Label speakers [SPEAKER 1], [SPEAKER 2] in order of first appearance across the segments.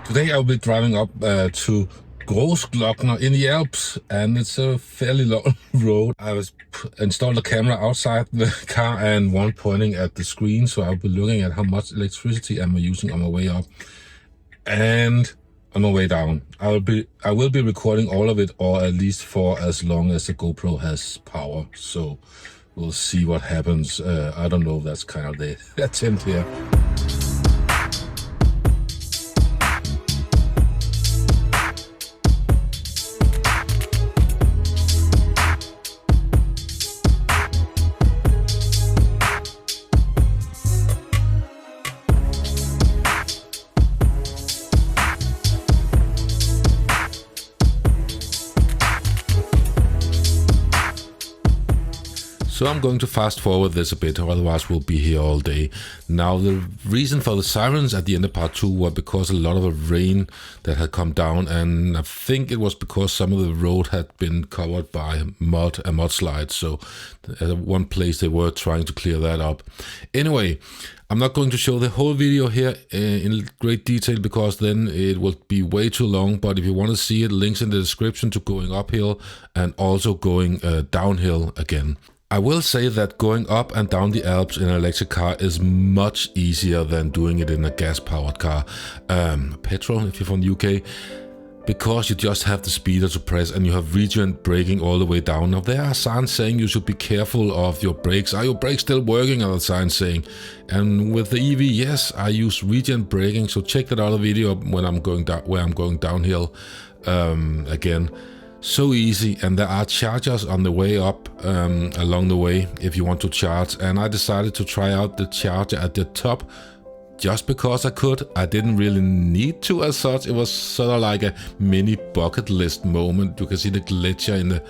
[SPEAKER 1] Today I'll be driving up to Grossglockner in the Alps, and it's a fairly long road. I was installed a camera outside the car and one pointing at the screen, so I'll be looking at how much electricity I'm using on my way up and on my way down. I will be recording all of it, or at least for as long as the GoPro has power. So we'll see what happens. I don't know if that's kind of the attempt here. So I'm going to fast forward this a bit, otherwise we'll be here all day. Now, the reason for the sirens at the end of part 2 were because a lot of the rain that had come down, and I think it was because some of the road had been covered by a mudslide. So at one place they were trying to clear that up. Anyway, I'm not going to show the whole video here in great detail because then it will be way too long. But if you want to see it, links in the description to going uphill and also going downhill again. I will say that going up and down the Alps in an electric car is much easier than doing it in a gas-powered car, petrol if you're from the UK, because you just have the speeder to press and you have region braking all the way down. Now there are signs saying you should be careful of your brakes. Are your brakes still working? Are the signs saying? And with the EV, yes, I use region braking. So check that other video when I'm going down, where I'm going downhill again. So easy, and there are chargers on the way up along the way if you want to charge, and I decided to try out the charger at the top just because I could. I didn't really need to as such. It was sort of like a mini bucket list moment. You can see the glacier in the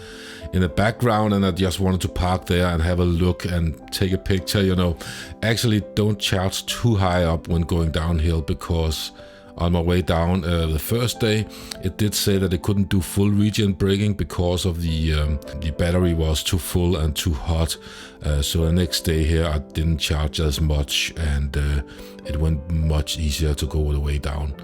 [SPEAKER 1] background, and I just wanted to park there and have a look and take a picture, you know. Actually, don't charge too high up when going downhill, because on my way down the first day, it did say that it couldn't do full region braking because of the battery was too full and too hot. So the next day here I didn't charge as much, and it went much easier to go all the way down.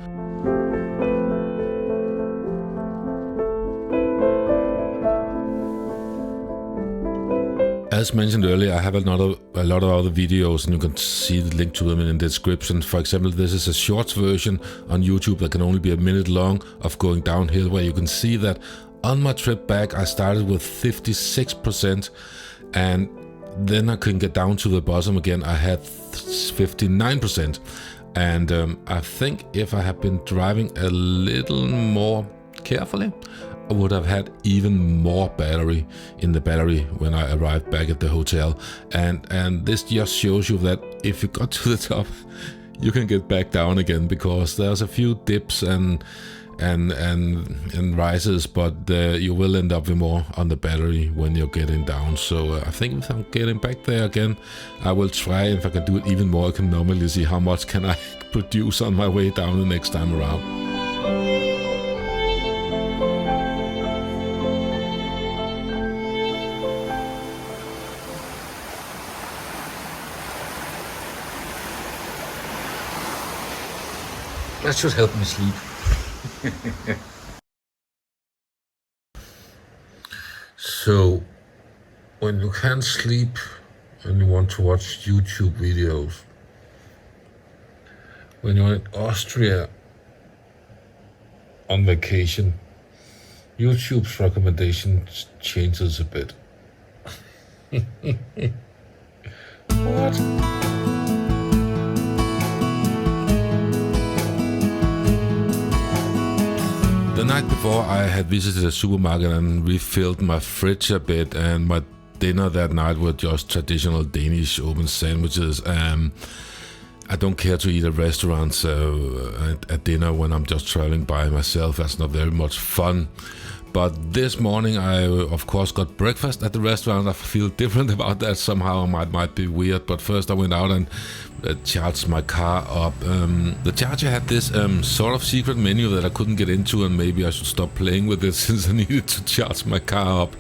[SPEAKER 1] As mentioned earlier, I have a lot of other videos, and you can see the link to them in the description. For example, this is a shorts version on YouTube that can only be a minute long of going downhill, where you can see that on my trip back I started with 56%, and then I couldn't get down to the bottom again. I had 59%, and I think if I had been driving a little more carefully, I would have had even more battery in the battery when I arrived back at the hotel. And this just shows you that if you got to the top, you can get back down again, because there's a few dips and rises, but you will end up with more on the battery when you're getting down. So I think if I'm getting back there again, I will try if I can do it even more economically, see how much can I produce on my way down the next time around. That should help me sleep. So, when you can't sleep and you want to watch YouTube videos, when you're in Austria on vacation, YouTube's recommendations changes a bit. What? The night before, I had visited a supermarket and refilled my fridge a bit, and my dinner that night were just traditional Danish open sandwiches. I don't care to eat at restaurants at dinner when I'm just traveling by myself. That's not very much fun. But this morning I of course got breakfast at the restaurant. I feel different about that somehow. It might be weird, but first I went out and charge my car up. The charger had this sort of secret menu that I couldn't get into, and maybe I should stop playing with it since I needed to charge my car up.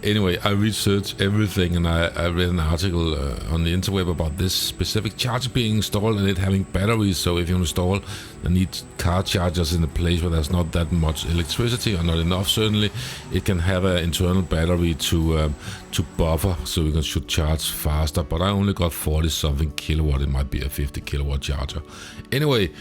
[SPEAKER 1] Anyway, I researched everything, and I read an article on the interweb about this specific charger being installed and it having batteries. So if you install and need car chargers in a place where there's not that much electricity, or not enough certainly, it can have an internal battery to buffer, so you should charge faster. But I only got 40 something kilowatt. It might be a 50 kilowatt charger. Anyway,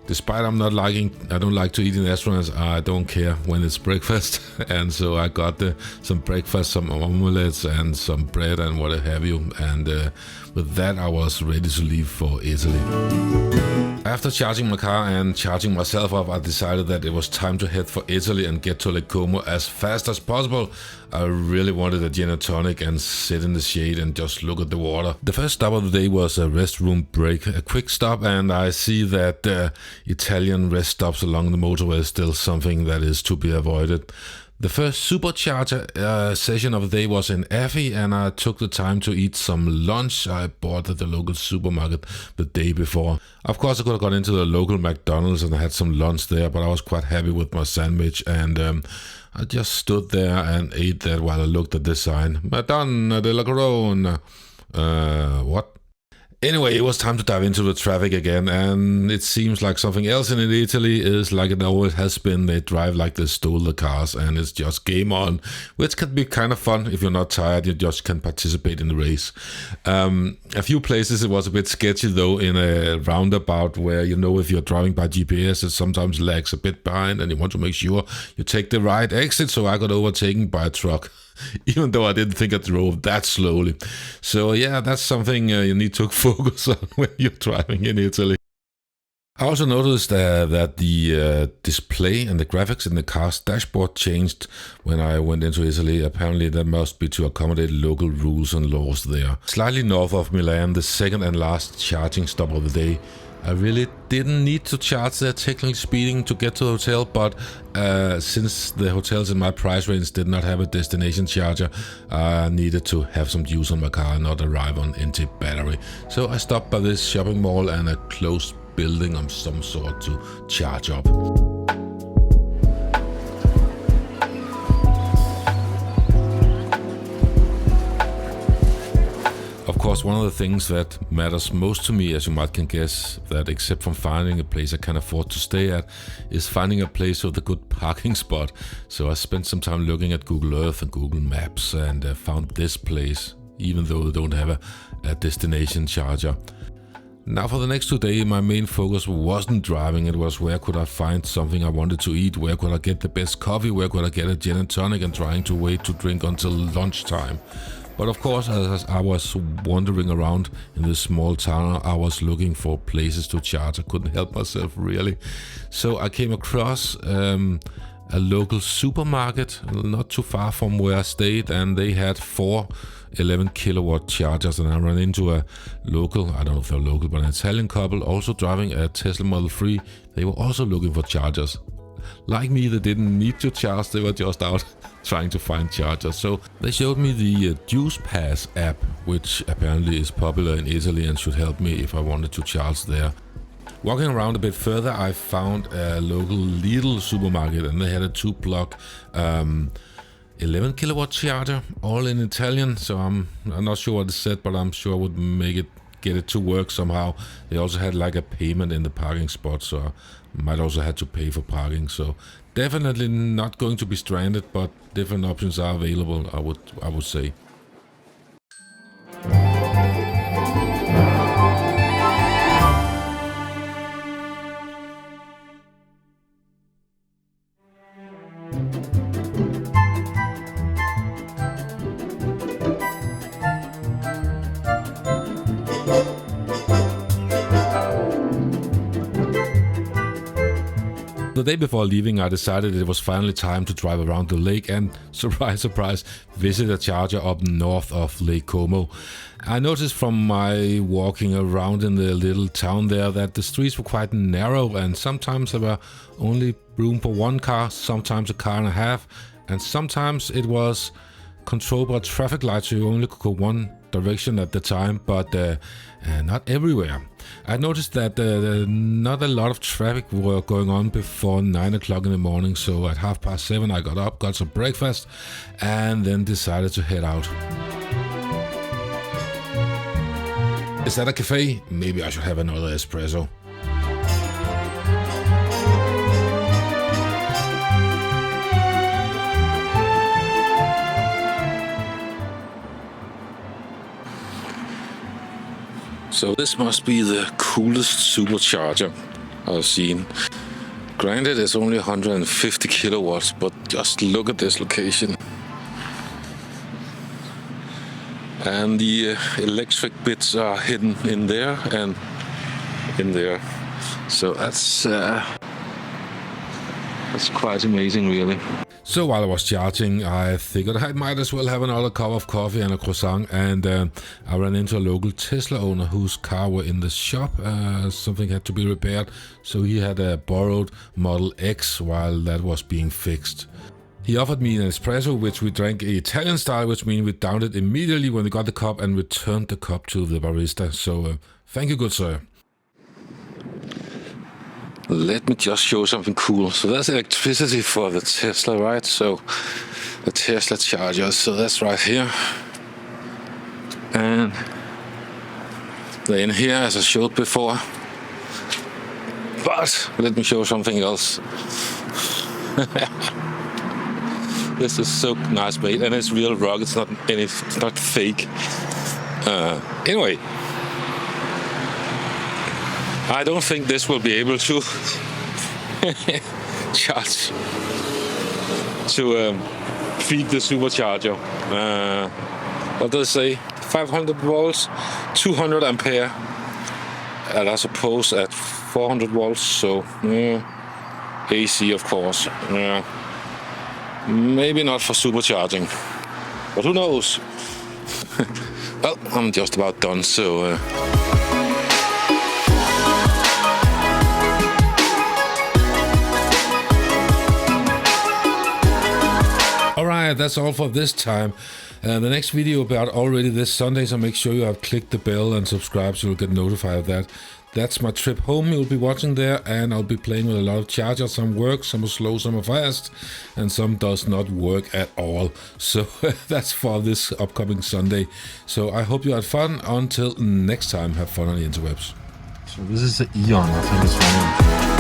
[SPEAKER 1] despite I don't like to eat in restaurants, I don't care when it's breakfast. And so I got some breakfast, some omelets and some bread and what have you. And with that, I was ready to leave for Italy. After charging my car and charging myself up, I decided that it was time to head for Italy and get to Lake Como as fast as possible. I really wanted a gin and tonic and sit in the shade and just look at the water. The first stop of the day was a restroom break, a quick stop, and I see that Italian rest stops along the motorway is still something that is to be avoided. The first supercharger session of the day was in Affi, and I took the time to eat some lunch I bought at the local supermarket the day before. Of course, I could have gone into the local McDonald's and had some lunch there, but I was quite happy with my sandwich, and I just stood there and ate that while I looked at the sign. Madonna della Corona. What? Anyway, it was time to dive into the traffic again, and it seems like something else in Italy is like it always has been. They drive like they stole the cars, and it's just game on, which can be kind of fun. If you're not tired, you just can participate in the race. A few places it was a bit sketchy though, in a roundabout where, you know, if you're driving by GPS, it sometimes lags a bit behind, and you want to make sure you take the right exit. So I got overtaken by a truck, even though I didn't think I drove that slowly. So yeah, that's something you need to focus on when you're driving in Italy. I also noticed that the display and the graphics in the car's dashboard changed when I went into Italy. Apparently that must be to accommodate local rules and laws there. Slightly north of Milan, the second and last charging stop of the day, I really didn't need to charge there, technically speaking, to get to the hotel, but since the hotels in my price range did not have a destination charger, I needed to have some juice on my car and not arrive on empty battery. So I stopped by this shopping mall and a closed building of some sort to charge up. Of course, one of the things that matters most to me, as you might can guess, that except from finding a place I can afford to stay at, is finding a place with a good parking spot. So I spent some time looking at Google Earth and Google Maps and found this place, even though they don't have a destination charger. Now for the next 2 days, my main focus wasn't driving. It was where could I find something I wanted to eat, where could I get the best coffee, where could I get a gin and tonic, and trying to wait to drink until lunchtime. But of course, as I was wandering around in this small town, I was looking for places to charge. I couldn't help myself really. So I came across a local supermarket not too far from where I stayed, and they had 4 11 kilowatt chargers, and I ran into a local, I don't know if they're local, but an Italian couple also driving a Tesla Model 3. They were also looking for chargers. Like me, they didn't need to charge, they were just out trying to find chargers. So they showed me the Juice Pass app, which apparently is popular in Italy and should help me if I wanted to charge there. Walking around a bit further, I found a local Lidl supermarket, and they had a 2-plug 11 kilowatt charger, all in Italian. So I'm not sure what it said, but I'm sure I would get it to work somehow. They also had like a payment in the parking spot, so I might also have to pay for parking. So definitely not going to be stranded, but different options are available, I would say. The day before leaving, I decided it was finally time to drive around the lake and, surprise, surprise, visit a charger up north of Lake Como. I noticed from my walking around in the little town there that the streets were quite narrow, and sometimes there were only room for 1 car, sometimes a car and a half, and sometimes it was controlled by traffic lights, so you only could go one direction at the time, but not everywhere. I noticed that not a lot of traffic were going on before 9 o'clock in the morning, so at 7:30 I got up, got some breakfast, and then decided to head out. Is that a cafe? Maybe I should have another espresso. So this must be the coolest supercharger I've seen. Granted, it's only 150 kilowatts, but just look at this location. And the electric bits are hidden in there and in there. So that's quite amazing, really. So while I was charging, I figured I might as well have another cup of coffee and a croissant, and I ran into a local Tesla owner whose car were in the shop. Something had to be repaired, so he had a borrowed Model X while that was being fixed. He offered me an espresso, which we drank Italian style, which means we downed it immediately when we got the cup and returned the cup to the barista. So thank you, good sir. Let me just show something cool. So that's electricity for the Tesla, right? So the Tesla charger, so that's right here. And then here, as I showed before. But let me show something else. This is so nice made, and it's real rock. It's not fake. Anyway, I don't think this will be able to charge to feed the supercharger. What does it say? 500 volts, 200 ampere, and I suppose at 400 volts. So AC, of course. Maybe not for supercharging, but who knows? Well, I'm just about done, so... Alright, that's all for this time. The next video about already this Sunday, so make sure you have clicked the bell and subscribe so you'll get notified of that. That's my trip home you'll be watching there, and I'll be playing with a lot of chargers. Some work, some are slow, some are fast, and some does not work at all. So that's for this upcoming Sunday. So I hope you had fun. Until next time, have fun on the interwebs. So this is the Eon, I think it's running.